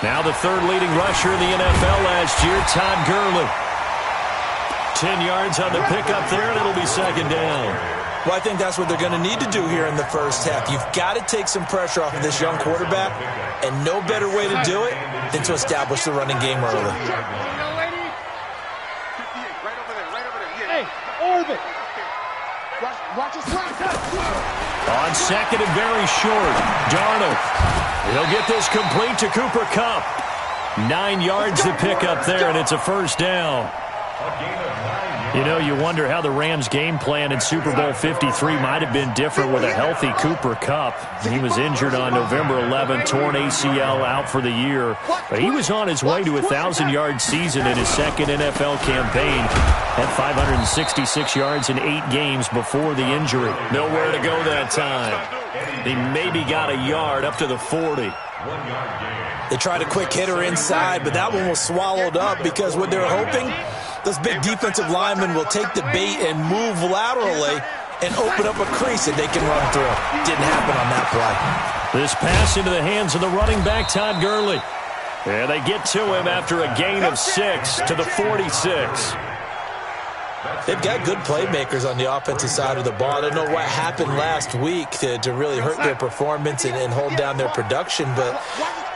Now the third leading rusher in the NFL last year, Todd Gurley. 10 yards on the pickup there, and it'll be second down. Well, I think that's what they're going to need to do here in the first half. You've got to take some pressure off of this young quarterback, and no better way to do it than to establish the running game early. Hey, orbit. Watch his On second and very short, Darnold. He'll get this complete to Cooper Kupp. 9 yards to pick up there, and it's a first down. You know, you wonder how the Rams' game plan in Super Bowl 53 might have been different with a healthy Cooper Kupp. He was injured on November 11, torn ACL, out for the year. But he was on his way to a 1,000-yard season in his second NFL campaign. Had 566 yards in 8 games before the injury. Nowhere to go that time. He maybe got a yard up to the 40. They tried a quick hitter inside, but that one was swallowed up because what they're hoping, those big defensive linemen will take the bait and move laterally and open up a crease that they can run through. Didn't happen on that play. This pass into the hands of the running back, Todd Gurley. And they get to him after a gain of 6 to the 46. They've got good playmakers on the offensive side of the ball. I don't know what happened last week to really hurt their performance and hold down their production, but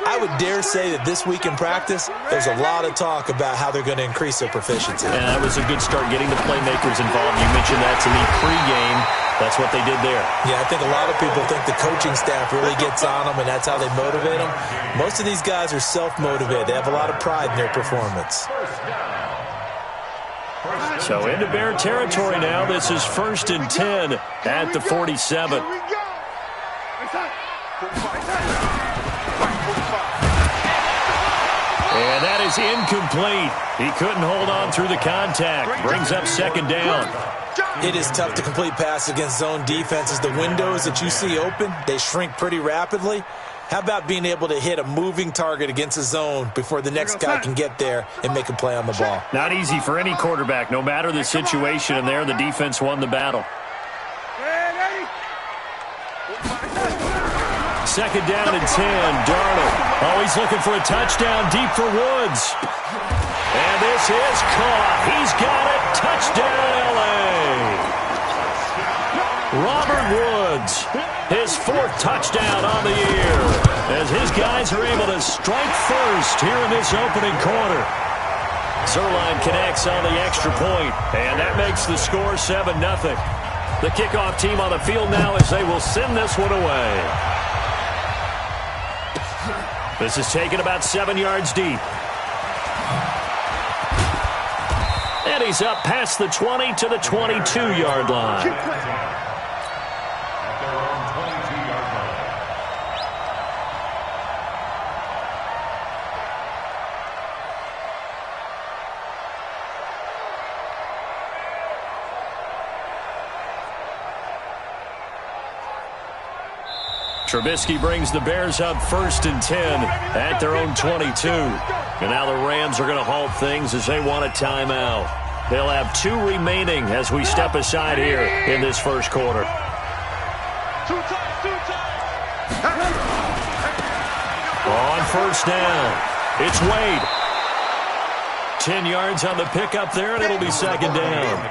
I would dare say that this week in practice, there's a lot of talk about how they're going to increase their proficiency. Yeah, that was a good start getting the playmakers involved. You mentioned that to me pregame. That's what they did there. Yeah, I think a lot of people think the coaching staff really gets on them, and that's how they motivate them. Most of these guys are self-motivated. They have a lot of pride in their performance. So into Bear territory now. This is 1st and 10 at the 47. And that is incomplete. He couldn't hold on through the contact. Brings up second down. It is tough to complete passes against zone defenses. The windows that you see open, they shrink pretty rapidly. How about being able to hit a moving target against a zone before the next guy can get there and make a play on the ball? Not easy for any quarterback, no matter the situation, and there the defense won the battle. Second down and 10, Darnold. Oh, he's looking for a touchdown deep for Woods. And this is caught. He's got it. Touchdown, L.A. Robert Woods, his 4th touchdown on the year, as his guys are able to strike first here in this opening quarter. Zerline connects on the extra point, and that makes the score 7-0. The kickoff team on the field now as they will send this one away. This is taken about 7 yards deep. And he's up past the 20 to the 22-yard line. Trubisky brings the Bears up 1st and 10 at their own 22. And now the Rams are going to halt things as they want a timeout. They'll have 2 remaining as we step aside here in this first quarter. On first down, it's Wade. 10 yards on the pickup there, and it'll be second down.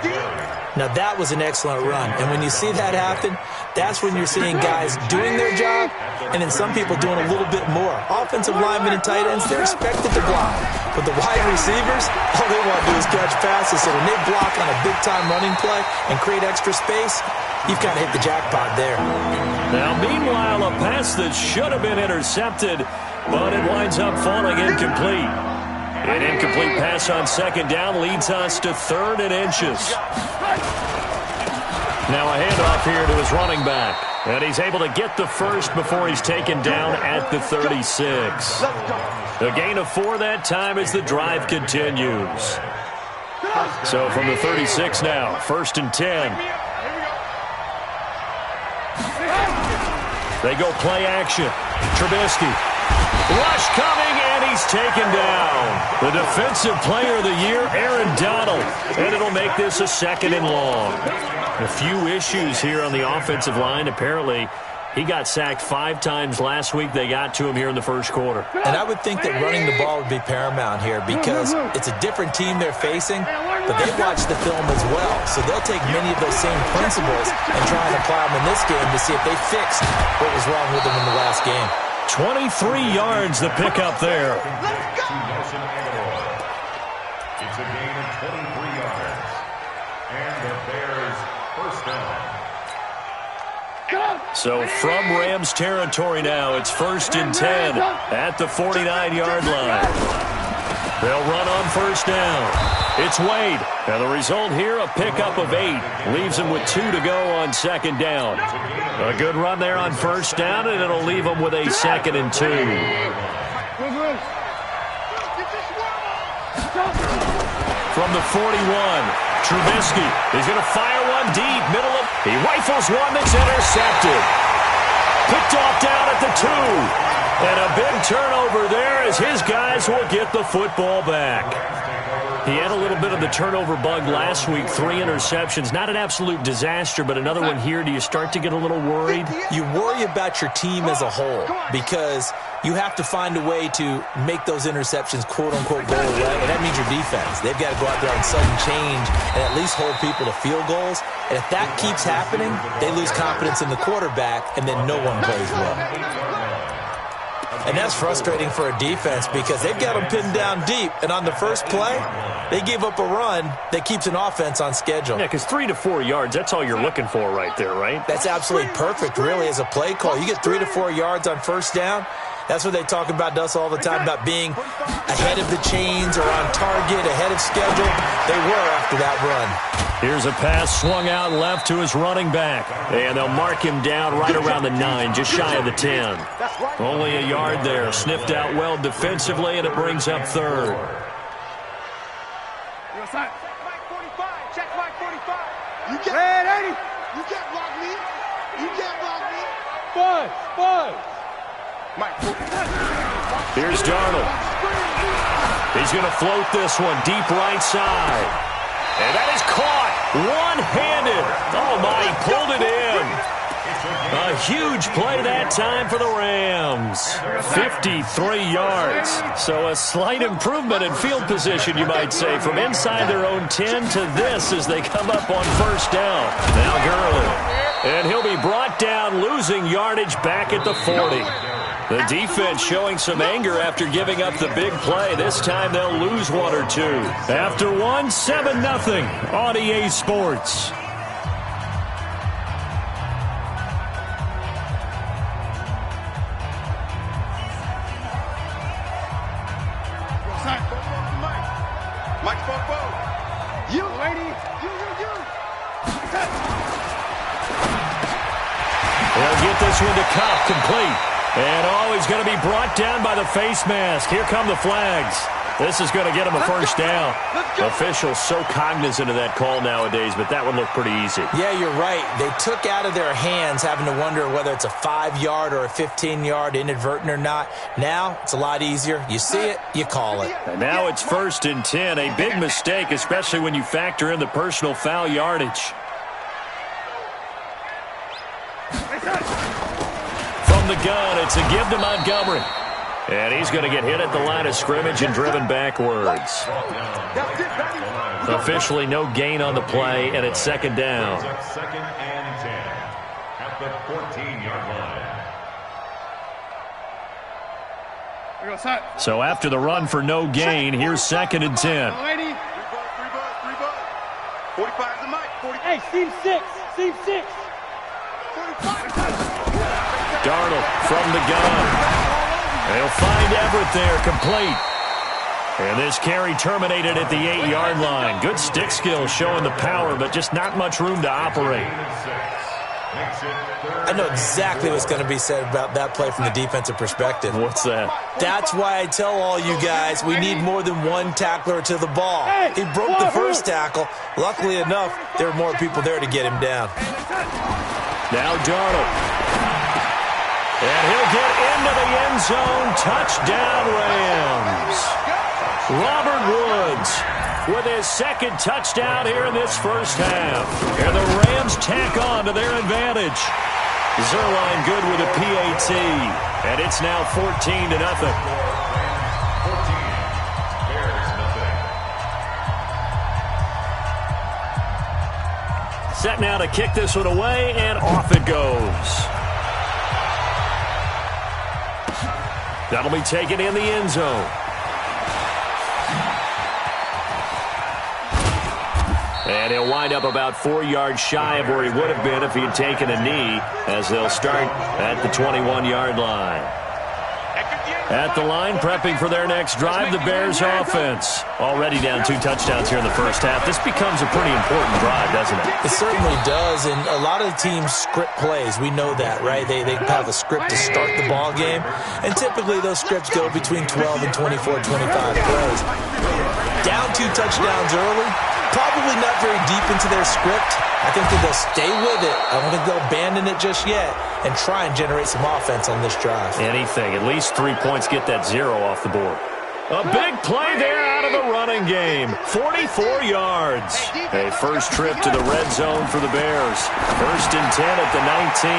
Now, that was an excellent run. And when you see that happen, that's when you're seeing guys doing their job and then some people doing a little bit more. Offensive linemen and tight ends, they're expected to block. But the wide receivers, all they want to do is catch passes. So when they block on a big-time running play and create extra space, you've kind of hit the jackpot there. Now, meanwhile, a pass that should have been intercepted, but it winds up falling incomplete. An incomplete pass on second down leads us to 3rd and inches. Now a handoff here to his running back. And he's able to get the first before he's taken down at the 36. A gain of 4 that time as the drive continues. So from the 36 now, 1st and 10. They go play action. Trubisky Rush coming, and he's taken down. The Defensive Player of the Year, Aaron Donald. And it'll make this a 2nd and long. A few issues here on the offensive line. Apparently, he got sacked 5 times last week. They got to him here in the first quarter. And I would think that running the ball would be paramount here because it's a different team they're facing, but they watch the film as well. So they'll take many of those same principles and try and apply them in this game to see if they fixed what was wrong with them in the last game. 23 yards the pickup there. It's a gain of 23 yards. And the Bears first down. So from Rams territory now, it's 1st and 10 at the 49-yard line. They'll run on 1st down. It's Wade. And the result here, a pickup of 8. Leaves him with 2 to go on 2nd down. A good run there on 1st down, and it'll leave him with a 2nd and 2. From the 41, Trubisky is going to fire one deep, middle of. He rifles one that's intercepted. Picked off down at the 2. And a big turnover there as his guys will get the football back. He had a little bit of the turnover bug last week, 3 interceptions. Not an absolute disaster, but another one here. Do you start to get a little worried? You worry about your team as a whole because you have to find a way to make those interceptions, quote-unquote, go away, and that means your defense. They've got to go out there on sudden change and at least hold people to field goals. And if that keeps happening, they lose confidence in the quarterback, and then no one plays well. And that's frustrating for a defense because they've got them pinned down deep. And on the first play, they gave up a run that keeps an offense on schedule. Yeah, because 3 to 4 yards, that's all you're looking for right there, right? That's absolutely perfect, really, as a play call. You get 3 to 4 yards on 1st down. That's what they talk about to us all the time, about being ahead of the chains or on target, ahead of schedule. They were after that run. Here's a pass swung out left to his running back. And they'll mark him down right around the 9, just shy of the 10. Only a yard there. Sniffed out well defensively, and it brings up 3rd. Check Mike 45. Check Mike 45. You can't block me. You can't block me. Buzz. Mike 45. Here's Darnold. He's going to float this one deep right side. And that is caught one-handed. Oh, my, he pulled it in. A huge play that time for the Rams. 53 yards. So a slight improvement in field position, you might say, from inside their own 10 to this as they come up on 1st down. Now Gurley. And he'll be brought down, losing yardage back at the 40. The defense showing some anger after giving up the big play. This time they'll lose 1 or 2. After 1, 7-0 on EA Sports. Mike, you, lady, you. They'll get this one to Cup, complete. And he's going to be brought down by the face mask. Here come the flags. This is going to get him a 1st down. Officials so cognizant of that call nowadays, but that one looked pretty easy. Yeah, you're right. They took out of their hands having to wonder whether it's a 5-yard or a 15-yard, inadvertent or not. Now, it's a lot easier. You see it, you call it. And now it's 1st and 10. A big mistake, especially when you factor in the personal foul yardage. From the gun, it's a give to Montgomery. And he's going to get hit at the line of scrimmage and driven backwards. Officially no gain on the play, and it's 2nd down. 2nd and 10 at the 14-yard line. So after the run for no gain, here's 2nd and 10. 45 to Mike. 40. Hey, Steve 6. 45. Darnold from the gun. They'll find Everett there, complete. And this carry terminated at the 8-yard line. Good stick skill showing the power, but just not much room to operate. I know exactly what's going to be said about that play from the defensive perspective. What's that? That's why I tell all you guys we need more than one tackler to the ball. He broke the first tackle. Luckily enough, there were more people there to get him down. Now Darnold. And he'll get into the end zone. Touchdown, Rams. Robert Woods with his second touchdown here in this first half. And the Rams tack on to their advantage. Zerline good with a PAT. And it's now 14-0. Set now to kick this one away, and off it goes. That'll be taken in the end zone. And he'll wind up about 4 yards shy of where he would have been if he had taken a knee, as they'll start at the 21-yard line. At the line, prepping for their next drive, the Bears offense. Already down 2 touchdowns here in the first half. This becomes a pretty important drive, doesn't it? It certainly does, and a lot of the teams script plays. We know that, right? They have a script to start the ball game, and typically those scripts go between 12 and 24, 25 plays. Down 2 touchdowns early, probably not very deep into their script. I think that they'll stay with it. I don't think they'll abandon it just yet and try and generate some offense on this drive. Anything. At least 3 points, get that 0 off the board. A big play there out of the running game. 44 yards. A first trip to the red zone for the Bears. 1st and 10 at the 19.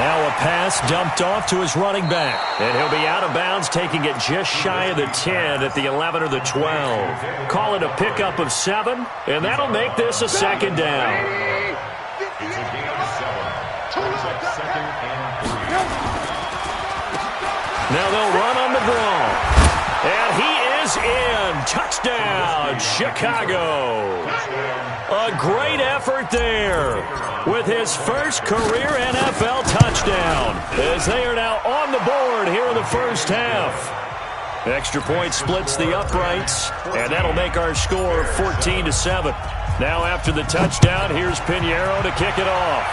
Now a pass dumped off to his running back. And he'll be out of bounds, taking it just shy of the 10 at the 11 or the 12. Call it a pickup of 7, and that'll make this a 2nd down. It's a gain of 7. Brings up 2nd and 3. Now they'll run on the draw. And he is in. Touchdown, Chicago. A great effort there with his first career NFL touchdown, as they are now on the board here in the first half. Extra point splits the uprights, and that'll make our score 14-7. Now after the touchdown, here's Pinheiro to kick it off.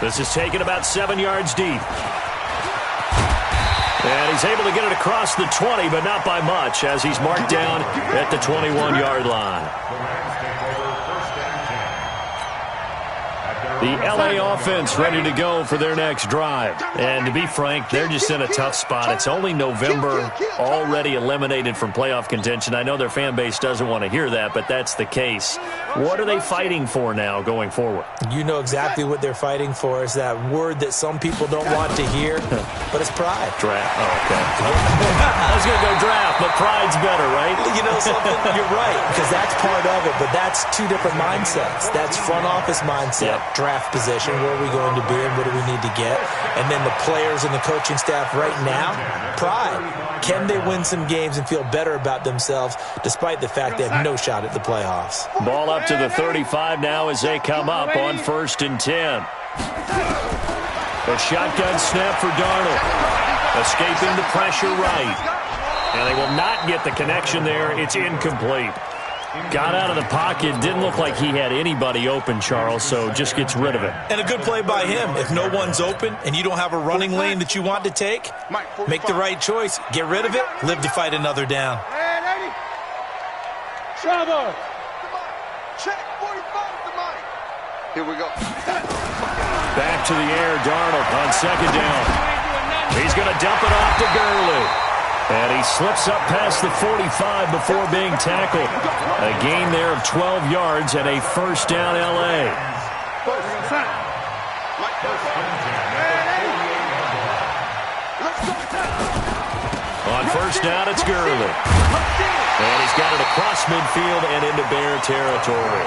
This is taken about 7 yards deep. And he's able to get it across the 20, but not by much, as he's marked down at the 21-yard line. The LA offense ready to go for their next drive. And to be frank, they're just in a tough spot. It's only November, already eliminated from playoff contention. I know their fan base doesn't want to hear that, but that's the case. What are they fighting for now going forward? You know exactly what they're fighting for. Is that word that some people don't want to hear, but it's pride. Draft. Oh, okay. I was going to go draft, but pride's better, right? You know something? You're right, because that's part of it, but that's 2 different mindsets. That's front office mindset, draft position, where are we going to be and what do we need to get? And then the players and the coaching staff right now, pride. Can they win some games and feel better about themselves despite the fact they have no shot at the playoffs? Ball up to the 35 now as they come up on 1st and 10. A shotgun snap for Darnold. Escaping the pressure right. And they will not get the connection there. It's incomplete. Got out of the pocket. Didn't look like he had anybody open, Charles, so just gets rid of it. And a good play by him. If no one's open and you don't have a running lane that you want to take, make the right choice. Get rid of it. Live to fight another down. Trouble. Check 45 to Mike. Here we go. Back to the air, Darnold on 2nd down. He's going to dump it off to Gurley. And he slips up past the 45 before being tackled. A gain there of 12 yards and a 1st down L.A. On 1st down, it's Gurley. And he's got it across midfield and into Bear territory.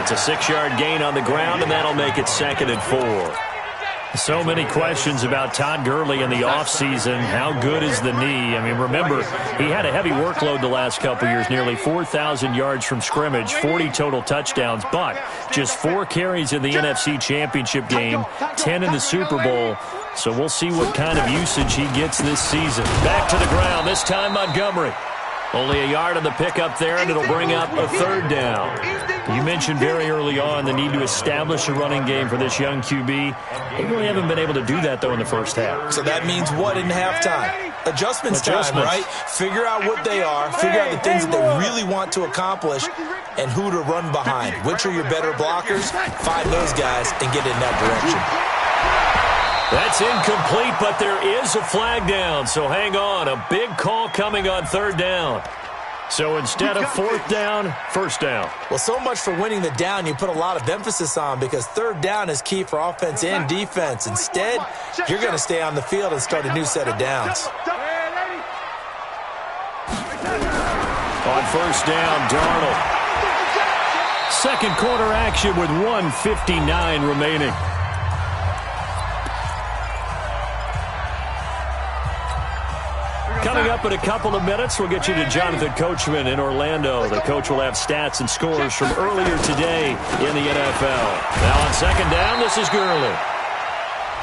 It's a 6-yard gain on the ground, and that'll make it 2nd and 4. So many questions about Todd Gurley in the offseason. How good is the knee? I mean, remember, he had a heavy workload the last couple years, nearly 4,000 yards from scrimmage, 40 total touchdowns, but just 4 carries in the NFC Championship game, 10 in the Super Bowl. So we'll see what kind of usage he gets this season. Back to the ground, this time Montgomery. Only a yard on the pickup there, and it'll bring up a 3rd down. You mentioned very early on the need to establish a running game for this young QB. They really haven't been able to do that, though, in the first half. So that means what in halftime? Adjustments time, right? Figure out what they are, figure out the things that they really want to accomplish, and who to run behind. Which are your better blockers? Find those guys and get in that direction. That's incomplete, but there is a flag down, so hang on. A big call coming on third down. So instead of fourth down, first down. Well, so much for winning the down you put a lot of emphasis on, because third down is key for offense and defense. Instead, you're going to stay on the field and start a new set of downs. On first down, Darnold. Second quarter action with 1:59 remaining. Coming up in a couple of minutes, we'll get you to Jonathan Coachman in Orlando. The coach will have stats and scores from earlier today in the NFL. Now on second down, this is Gurley.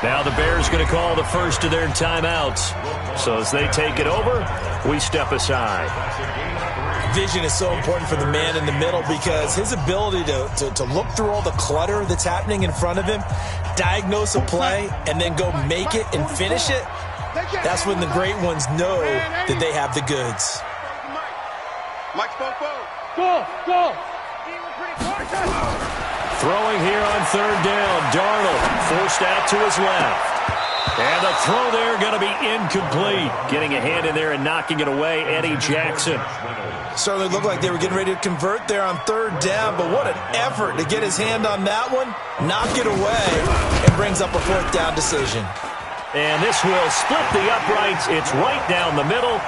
Now the Bears going to call the first of their timeouts. So as they take it over, we step aside. Vision is so important for the man in the middle, because his ability to look through all the clutter that's happening in front of him, diagnose a play, and then go make it and finish it, that's when the great ones know that they have the goods. Go. Throwing here on third down, Darnold forced out to his left. And the throw there going to be incomplete. Getting a hand in there and knocking it away, Eddie Jackson. Certainly looked like they were getting ready to convert there on third down, but what an effort to get his hand on that one, knock it away, and brings up a fourth down decision. And this will split the uprights. It's right down the middle.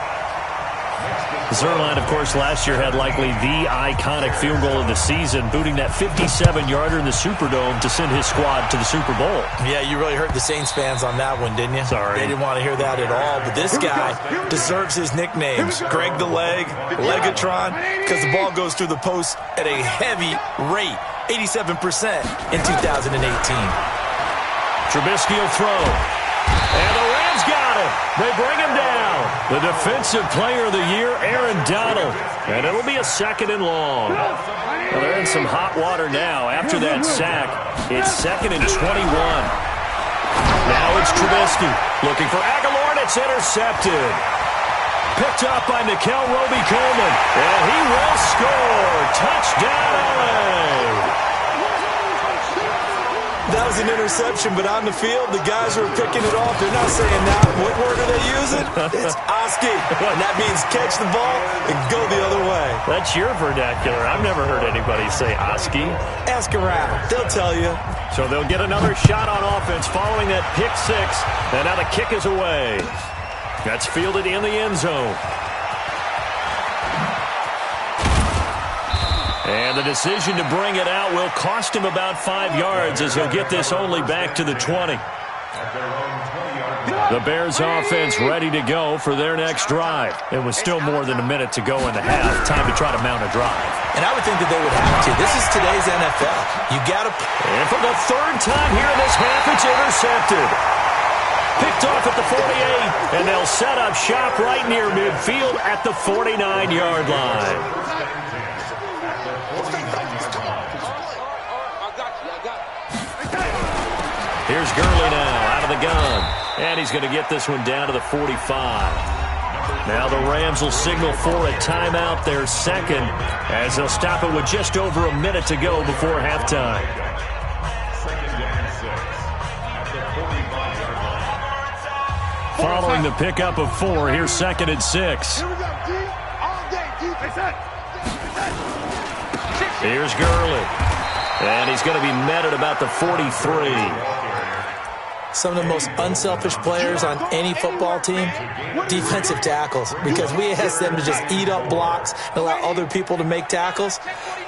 Zerline, of course, last year had likely the iconic field goal of the season, booting that 57-yarder in the Superdome to send his squad to the Super Bowl. Yeah, you really hurt the Saints fans on that one, didn't you? Sorry. They didn't want to hear that at all. But this guy deserves his nicknames. Greg the Leg, Legatron, because the ball goes through the post at a heavy rate, 87% in 2018. Trubisky will throw. And the Rams got him. They bring him down. The defensive player of the year, Aaron Donald. And it'll be a second and long. Well, they're in some hot water now. After that sack, it's second and 21. Now it's Trubisky looking for Aguilar, and it's intercepted. Picked up by Nickel Roby-Coleman. And he will score. Touchdown, LA. That was an interception, but on the field, the guys who are picking it off, they're not saying that. What word are they using? It's Oski, and that means catch the ball and go the other way. That's your vernacular. I've never heard anybody say Oski. Ask around. They'll tell you. So they'll get another shot on offense following that pick six, and now the kick is away. That's fielded in the end zone. And the decision to bring it out will cost him about 5 yards, as he'll get this only back to the 20. The Bears offense ready to go for their next drive. It was still more than a minute to go in the half. Time to try to mount a drive. And I would think that they would have to. This is today's NFL. You got to. And for the third time here in this half, it's intercepted. Picked off at the 48, and they'll set up shop right near midfield at the 49-yard line. Here's Gurley now out of the gun. And he's going to get this one down to the 45. Now the Rams will signal for a timeout, their second, as they'll stop it with just over a minute to go before halftime. Following the pickup of 4, here's second and 6. Here's Gurley. And he's going to be met at about the 43. Some of the most unselfish players on any football team, defensive tackles, because we ask them to just eat up blocks and allow other people to make tackles.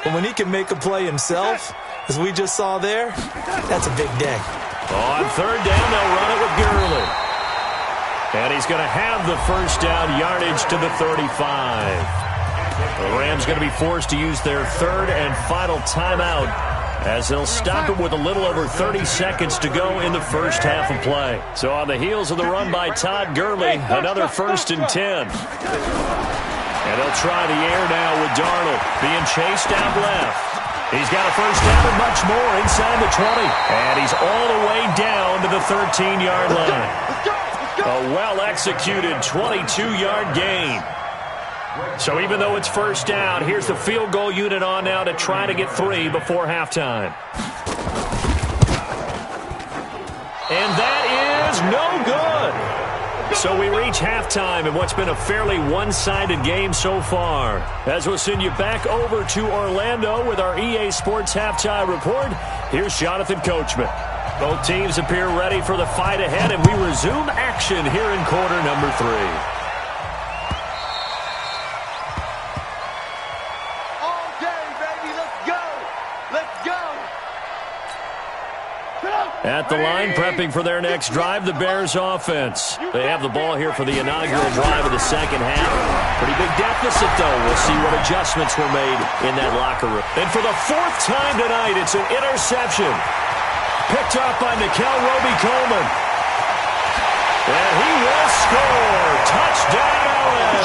But when he can make a play himself, as we just saw there, that's a big day. On third down, they'll run it with Gurley. And he's going to have the first down, yardage to the 35. The Rams going to be forced to use their third and final timeout, as they'll stop it with a little over 30 seconds to go in the first half of play. So on the heels of the run by Todd Gurley, another first and 10. And they'll try the air now with Darnold being chased out left. He's got a first down and much more inside the 20. And he's all the way down to the 13-yard line. A well-executed 22-yard gain. So even though it's first down, here's the field goal unit on now to try to get 3 before halftime. And that is no good. So we reach halftime in what's been a fairly one-sided game so far. As we'll send you back over to Orlando with our EA Sports Halftime Report, here's Jonathan Coachman. Both teams appear ready for the fight ahead, and we resume action here in quarter number 3. All day, baby. Let's go. Let's go. At the line, prepping for their next drive, the Bears offense. They have the ball here for the inaugural drive of the second half. Pretty big deficit, though. We'll see what adjustments were made in that locker room. And for the 4th time tonight, it's an interception. Picked up by Nikel Roby-Coleman. And he will score. Touchdown, LA.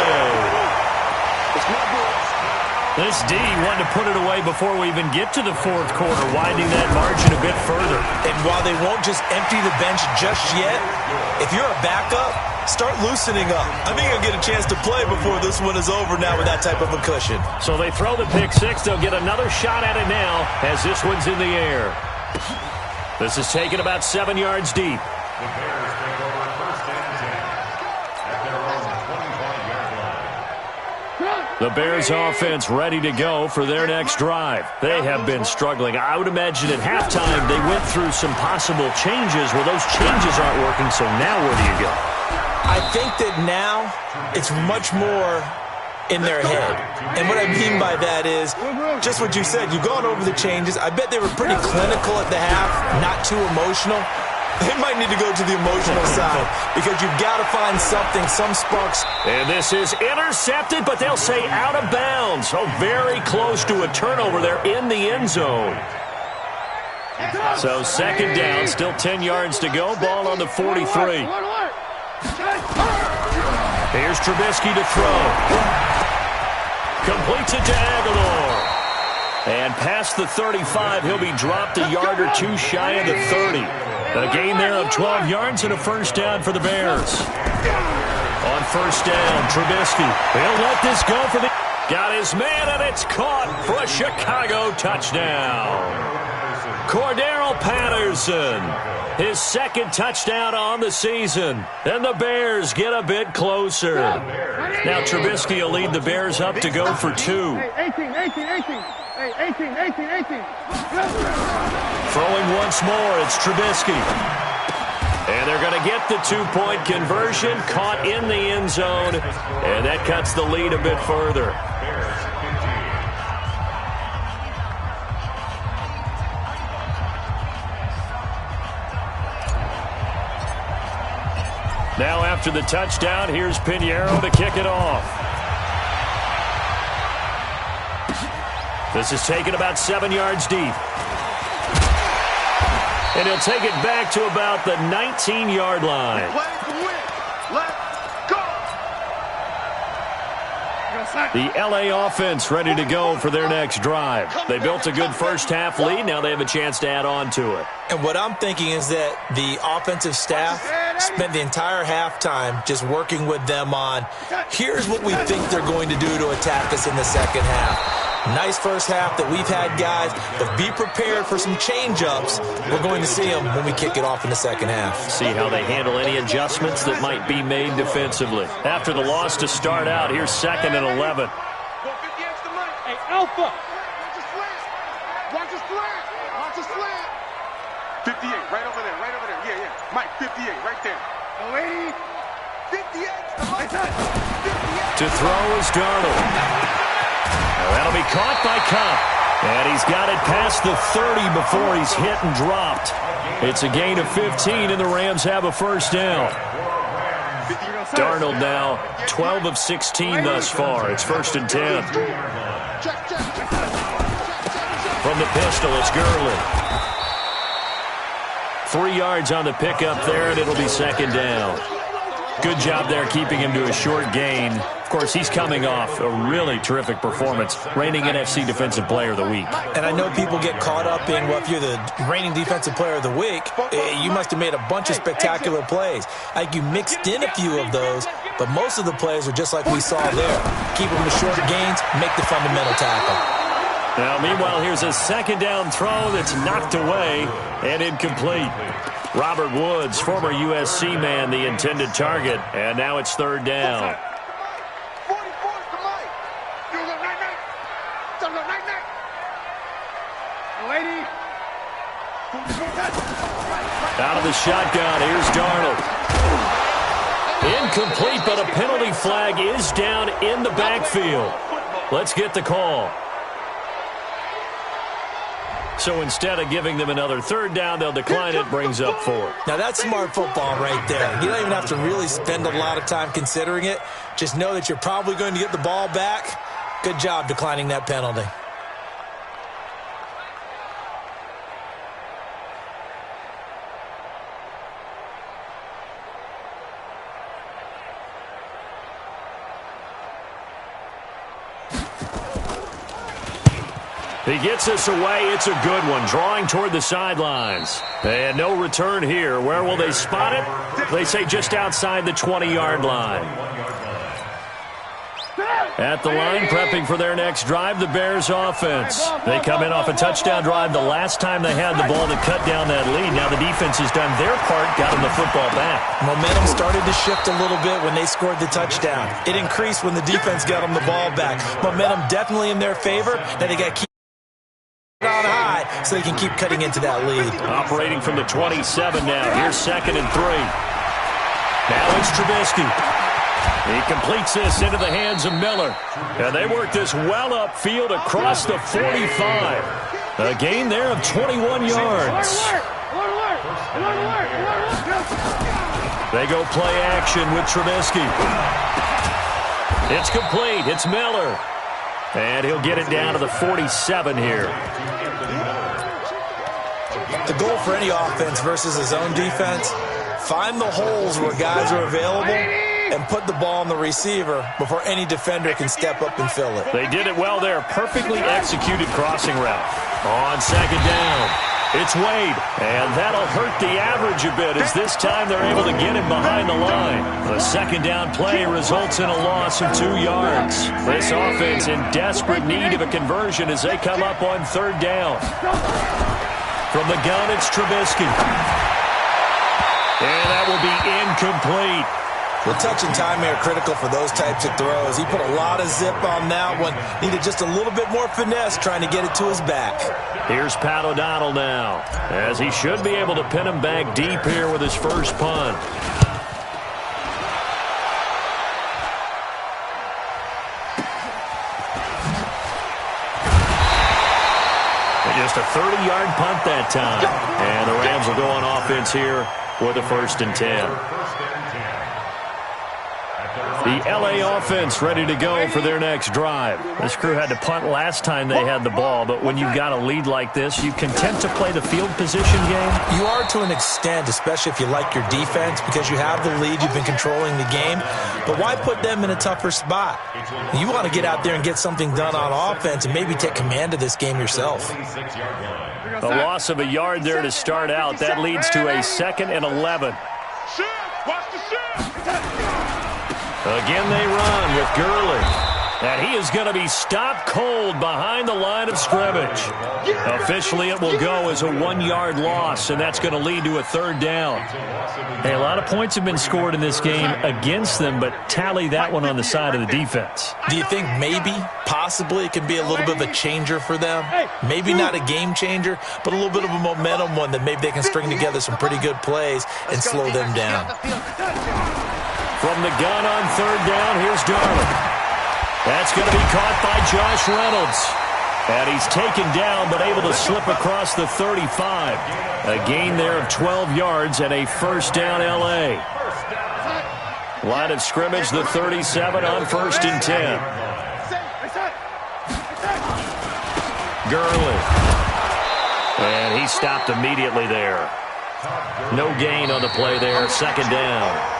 This D wanted to put it away before we even get to the 4th quarter, widening that margin a bit further. And while they won't just empty the bench just yet, if you're a backup, start loosening up. I think I'll get a chance to play before this one is over now with that type of a cushion. So they throw the pick 6. They'll get another shot at it now as this one's in the air. This is taken about 7 yards deep. The Bears take over 1st and 10 at their own 25-yard line. The Bears offense ready to go for their next drive. They have been struggling. I would imagine at halftime they went through some possible changes. Well, those changes aren't working, so now where do you go? I think that now it's much more in their head. And what I mean by that is just what you said. You've gone over the changes. I bet they were pretty clinical at the half, not too emotional. They might need to go to the emotional side because you've got to find something, some sparks. And this is intercepted, but they'll say out of bounds. So very close to a turnover there in the end zone. So 2nd down, still 10 yards to go. Ball on the 43. Here's Trubisky to throw. Completes it to Aguilar. And past the 35, he'll be dropped a yard or 2 shy of the 30. A gain there of 12 yards and a 1st down for the Bears. On 1st down, Trubisky. He'll let this go for the... Got his man, and it's caught for a Chicago touchdown. Cordero Patterson, his 2nd touchdown on the season. And the Bears get a bit closer. Now Trubisky will lead the Bears up to go for 2. 18. Hey, 18. Throwing once more, it's Trubisky. And they're going to get the 2-point conversion, caught in the end zone, and that cuts the lead a bit further. Now after the touchdown, here's Pinheiro to kick it off. This is taken about 7 yards deep. And he'll take it back to about the 19-yard line. The LA offense ready to go for their next drive. They built a good 1st half lead. Now they have a chance to add on to it. And what I'm thinking is that the offensive staff spent the entire halftime just working with them on, here's what we think they're going to do to attack us in the 2nd half. Nice 1st half that we've had, guys, but be prepared for some change-ups. We're going to see them when we kick it off in the 2nd half. See how they handle any adjustments that might be made defensively. After the loss to start out, here's 2nd and 11. Hey, Alpha. Watch the slant. 58, right over there. Yeah. Mike, 58, right there. 58. To throw is Darnold. That'll be caught by Cup. And he's got it past the 30 before he's hit and dropped. It's a gain of 15, and the Rams have a 1st down. Darnold now 12 of 16 thus far. It's 1st and 10. From the pistol, it's Gurley. 3 yards on the pickup there, and it'll be 2nd down. Good job there keeping him to a short gain. Of course, he's coming off a really terrific performance, reigning NFC Defensive Player of the Week. And I know people get caught up in, well, if you're the reigning Defensive Player of the Week, you must have made a bunch of spectacular plays. I think you mixed in a few of those, but most of the plays are just like we saw there. Keep them to short gains, make the fundamental tackle. Now, meanwhile, here's a 2nd down throw that's knocked away and incomplete. Robert Woods, former USC man, the intended target. And now it's third down. 44 to Mike. You look night-night. Don't look night-night. Lady. Out of the shotgun, here's Darnold. Incomplete, but a penalty flag is down in the backfield. Let's get the call. So instead of giving them another third down, they'll decline it, brings up 4. Now, that's smart football right there. You don't even have to really spend a lot of time considering it. Just know that you're probably going to get the ball back. Good job declining that penalty. He gets us away. It's a good one, drawing toward the sidelines. And no return here. Where will they spot it? They say just outside the 20-yard line. At the line, prepping for their next drive, the Bears offense. They come in off a touchdown drive the last time they had the ball to cut down that lead. Now the defense has done their part, got them the football back. Momentum started to shift a little bit when they scored the touchdown. It increased when the defense got them the ball back. Momentum definitely in their favor. Now they got to keep on high so they can keep cutting into that lead. Operating from the 27 now. Here's 2nd and 3. Now it's Trubisky. He completes this into the hands of Miller. And they work this well upfield across the 45. A gain there of 21 yards. They go play action with Trubisky. It's complete. It's Miller. And he'll get it down to the 47 here. The goal for any offense versus his own defense, find the holes where guys are available and put the ball on the receiver before any defender can step up and fill it. They did it well there. Perfectly executed crossing route. On 2nd down, it's Wade. And that'll hurt the average a bit as this time they're able to get him behind the line. The 2nd down play results in a loss of 2 yards. This offense in desperate need of a conversion as they come up on 3rd down. From the gun, it's Trubisky. And that will be incomplete. The touch and time are critical for those types of throws. He put a lot of zip on that one. Needed just a little bit more finesse trying to get it to his back. Here's Pat O'Donnell now, as he should be able to pin him back deep here with his first punt. Just a 30-yard punt that time. And the Rams will go on offense here with a 1st and 10. The LA offense ready to go for their next drive. This crew had to punt last time they had the ball, but when you've got a lead like this, you content to play the field position game? You are to an extent, especially if you like your defense, because you have the lead, you've been controlling the game. But why put them in a tougher spot? You want to get out there and get something done on offense and maybe take command of this game yourself. A loss of a yard there to start out. That leads to a 2nd and 11. Watch the shift. Again they run with Gurley. And he is going to be stopped cold behind the line of scrimmage. Officially, it will go as a 1-yard loss, and that's going to lead to a 3rd down. Hey, a lot of points have been scored in this game against them, but tally that one on the side of the defense. Do you think maybe, possibly, it can be a little bit of a changer for them? Maybe not a game changer, but a little bit of a momentum one that maybe they can string together some pretty good plays and slow them down. From the gun on 3rd down, here's Darnold. That's going to be caught by Josh Reynolds. And he's taken down, but able to slip across the 35. A gain there of 12 yards and a 1st down L.A. Line of scrimmage, the 37 on 1st and 10. Gurley. And he stopped immediately there. No gain on the play there, 2nd down.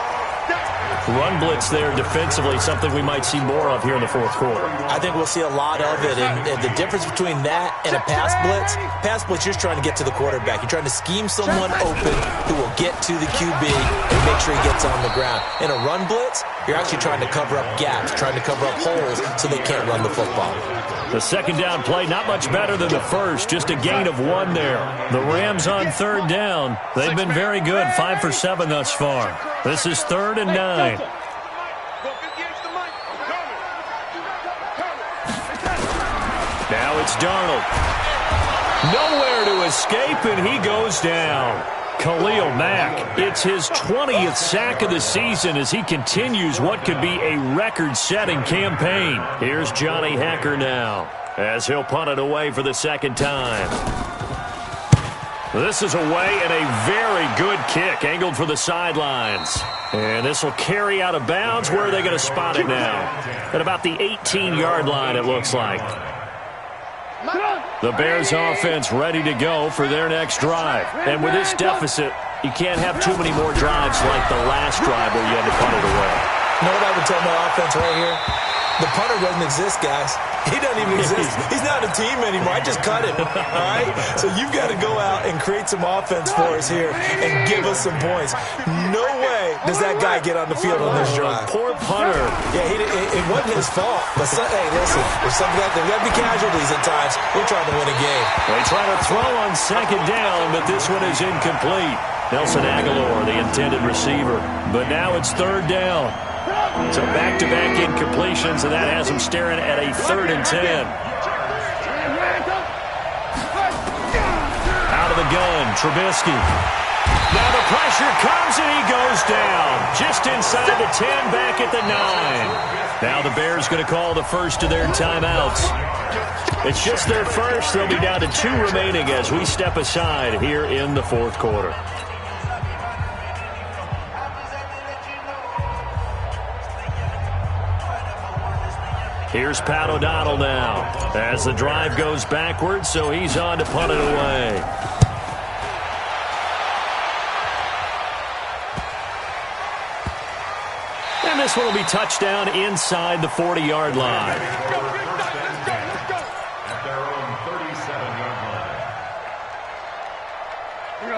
Run blitz there defensively, something we might see more of here in the 4th quarter. I think we'll see a lot of it, and the difference between that and a pass blitz, you're just trying to get to the quarterback. You're trying to scheme someone open who will get to the QB and make sure he gets on the ground. In a run blitz, you're actually trying to cover up gaps, trying to cover up holes so they can't run the football. The second down play, not much better than the first, just a gain of 1 there. The Rams on third down. They've been very good, 5 for 7 thus far. This is 3rd and 9. Now it's Darnold. Nowhere to escape, and he goes down. Khalil Mack, it's his 20th sack of the season as he continues what could be a record-setting campaign. Here's Johnny Hacker now as he'll punt it away for the second time. This is away and a very good kick angled for the sidelines. And this will carry out of bounds. Where are they going to spot it now? At about the 18-yard line, it looks like. The Bears offense ready to go for their next drive. And with this deficit, you can't have too many more drives like the last drive where you had to punt it away. You know what I would tell my offense right here? The punter doesn't exist, guys. He doesn't even exist. He's not a team anymore. I just cut him, all right? So you've got to go out and create some offense for us here and give us some points. No way does that guy get on the field on this drive. Poor punter. Yeah, it wasn't his fault. But, hey, listen, there's got to be casualties at times. We're trying to win a game. They try to throw on second down, but this one is incomplete. Nelson Aguilar, the intended receiver. But now it's 3rd down. So back-to-back incompletions, and that has him staring at a 3rd and 10. Out of the gun, Trubisky. Now the pressure comes, and he goes down. Just inside the 10, back at the 9. Now the Bears going to call the first of their timeouts. It's just their first. They'll be down to 2 remaining as we step aside here in the 4th quarter. Here's Pat O'Donnell now as the drive goes backwards, so he's on to punt it away. And this one will be touchdown inside the 40-yard line.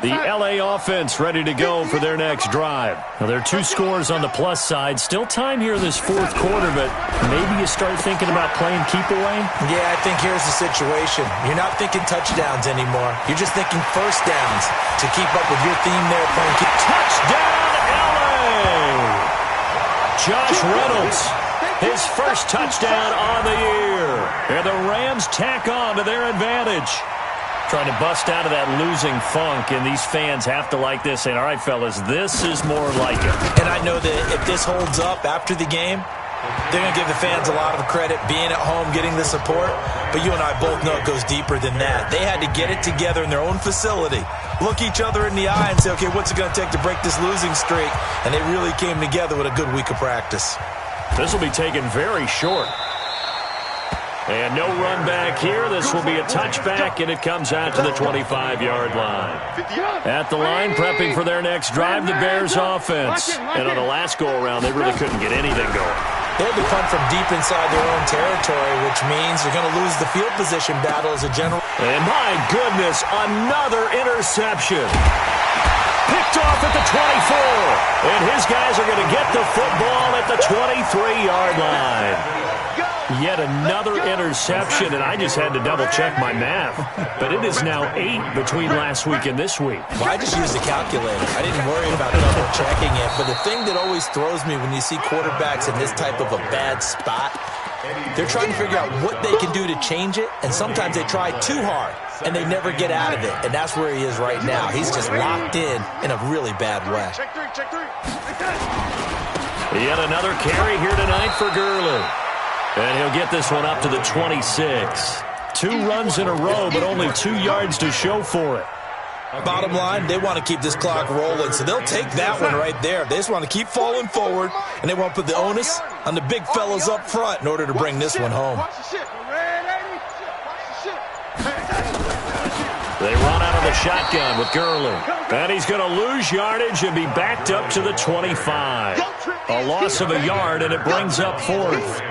The L.A. offense ready to go for their next drive. Now, there are 2 scores on the plus side. Still time here in this 4th quarter, but maybe you start thinking about playing keep away? Yeah, I think here's the situation. You're not thinking touchdowns anymore. You're just thinking first downs to keep up with your theme there. Playing keep. Touchdown, L.A. Josh Reynolds, his first touchdown on the year. And the Rams tack on to their advantage. Trying to bust out of that losing funk, and these fans have to like this. And, all right, fellas, this is more like it. And I know that if this holds up after the game, they're going to give the fans a lot of credit being at home, getting the support. But you and I both know it goes deeper than that. They had to get it together in their own facility, look each other in the eye and say, okay, what's it going to take to break this losing streak? And they really came together with a good week of practice. This will be taken very short. And no run back here. This will be a touchback, and it comes out to the 25-yard line. At the line, prepping for their next drive, the Bears offense. And on the last go-around, they really couldn't get anything going. They had to punt from deep inside their own territory, which means they're going to lose the field position battle as a general. And my goodness, another interception. Picked off at the 24. And his guys are going to get the football at the 23-yard line. Yet another interception, and I just had to double-check my math. But it is now 8 between last week and this week. Well, I just used a calculator. I didn't worry about double-checking it. But the thing that always throws me when you see quarterbacks in this type of a bad spot, they're trying to figure out what they can do to change it, and sometimes they try too hard, and they never get out of it. And that's where he is right now. He's just locked in a really bad way. Yet another carry here tonight for Gurley. And he'll get this one up to the 26. 2 runs in a row, but only 2 yards to show for it. Bottom line, they want to keep this clock rolling, so they'll take that one right there. They just want to keep falling forward, and they want to put the onus on the big fellas up front in order to bring this one home. They run out of the shotgun with Gurley. And he's going to lose yardage and be backed up to the 25. A loss of a yard, and it brings up 4th.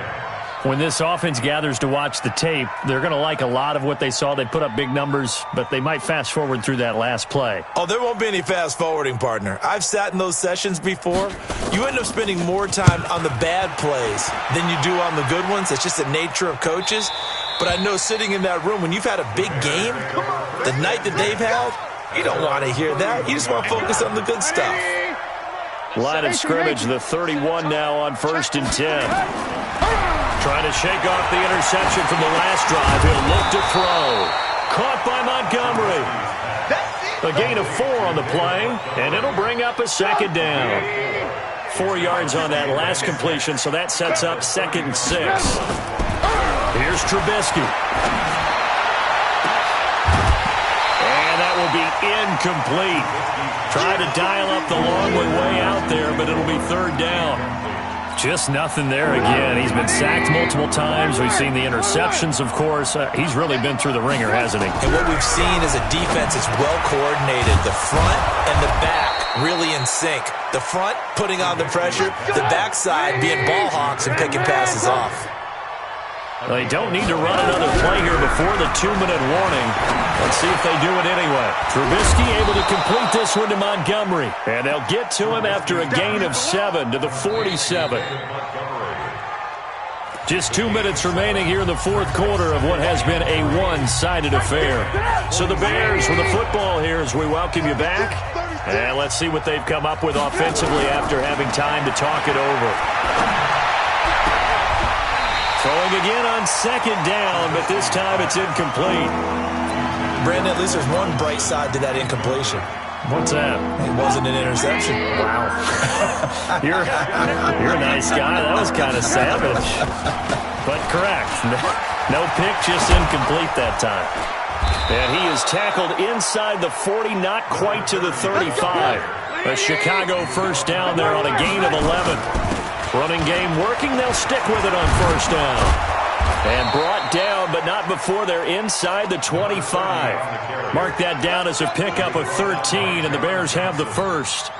When this offense gathers to watch the tape, they're going to like a lot of what they saw. They put up big numbers, but they might fast forward through that last play. Oh, there won't be any fast forwarding, partner. I've sat in those sessions before. You end up spending more time on the bad plays than you do on the good ones. It's just the nature of coaches. But I know sitting in that room, when you've had a big game, the night that they've had, you don't want to hear that. You just want to focus on the good stuff. Line of scrimmage, the 31 now on 1st and 10. Trying to shake off the interception from the last drive. He'll look to throw. Caught by Montgomery. A gain of 4 on the play, and it'll bring up a 2nd down. 4 yards on that last completion, so that sets up 2nd and 6. Here's Trubisky. And that will be incomplete. Trying to dial up the long way out there, but it'll be 3rd down. Just nothing there again. He's been sacked multiple times. We've seen the interceptions, of course. He's really been through the ringer, hasn't he? And what we've seen is a defense that's well coordinated. The front and the back really in sync. The front putting on the pressure, the backside being ball hawks and picking passes off. They don't need to run another play here before the 2-minute warning. Let's see if they do it anyway. Trubisky able to complete this one to Montgomery. And they'll get to him after a gain of 7 to the 47. Just 2 minutes remaining here in the 4th quarter of what has been a one-sided affair. So the Bears with the football here as we welcome you back. And let's see what they've come up with offensively after having time to talk it over. Throwing again on 2nd down, but this time it's incomplete. Brandon, at least there's one bright side to that incompletion. What's that? It wasn't an interception. Wow. You're a nice guy. That was kind of savage. But correct. No pick, just incomplete that time. And he is tackled inside the 40, not quite to the 35. A Chicago 1st down there on a gain of 11. Running game working. They'll stick with it on 1st down. And brought down, but not before they're inside the 25. Mark that down as a pickup of 13, and the Bears have the 1st.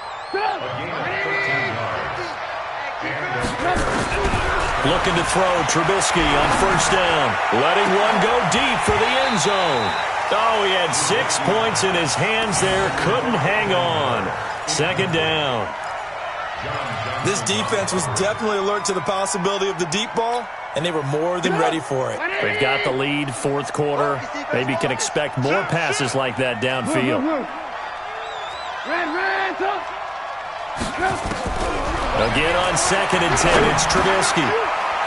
Looking to throw, Trubisky on 1st down. Letting one go deep for the end zone. Oh, he had 6 points in his hands there. Couldn't hang on. 2nd down. This defense was definitely alert to the possibility of the deep ball, and they were more than ready for it. They've got the lead, 4th quarter. Maybe can expect more passes like that downfield. Again on 2nd and 10, it's Trubisky.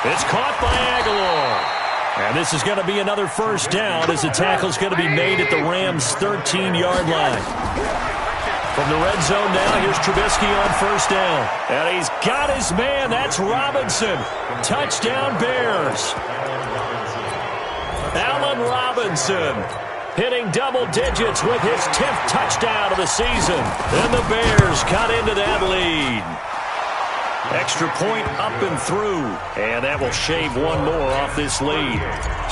It's caught by Aguilar. And this is going to be another 1st down as the tackle's going to be made at the Rams' 13-yard line. From the red zone now, here's Trubisky on 1st down. And he's got his man. That's Robinson. Touchdown, Bears. Allen Robinson hitting double digits with his 10th touchdown of the season. And the Bears cut into that lead. Extra point up and through. And that will shave one more off this lead.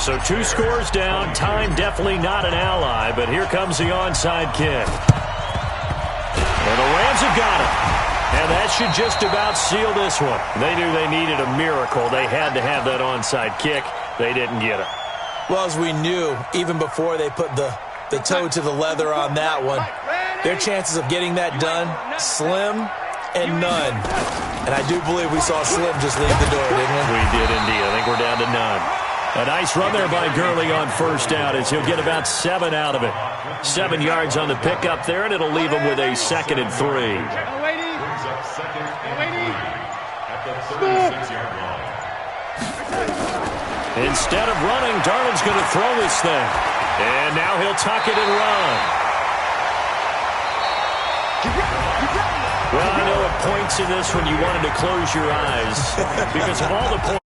So 2 scores down. Time definitely not an ally. But here comes the onside kick. And the Rams have got it. And that should just about seal this one. They knew they needed a miracle. They had to have that onside kick. They didn't get it. Well, as we knew, even before they put the toe to the leather on that one, their chances of getting that done, slim and none. And I do believe we saw Slim just leave the door, didn't we? We did indeed. I think we're down to none. A nice run there by Gurley on 1st down as he'll get about 7 out of it. 7 yards on the pickup there, and it'll leave him with a 2nd and 3. Instead of running, Darnold's going to throw this thing. And now he'll tuck it and run. Well, I know at points in this when you wanted to close your eyes because of all the points.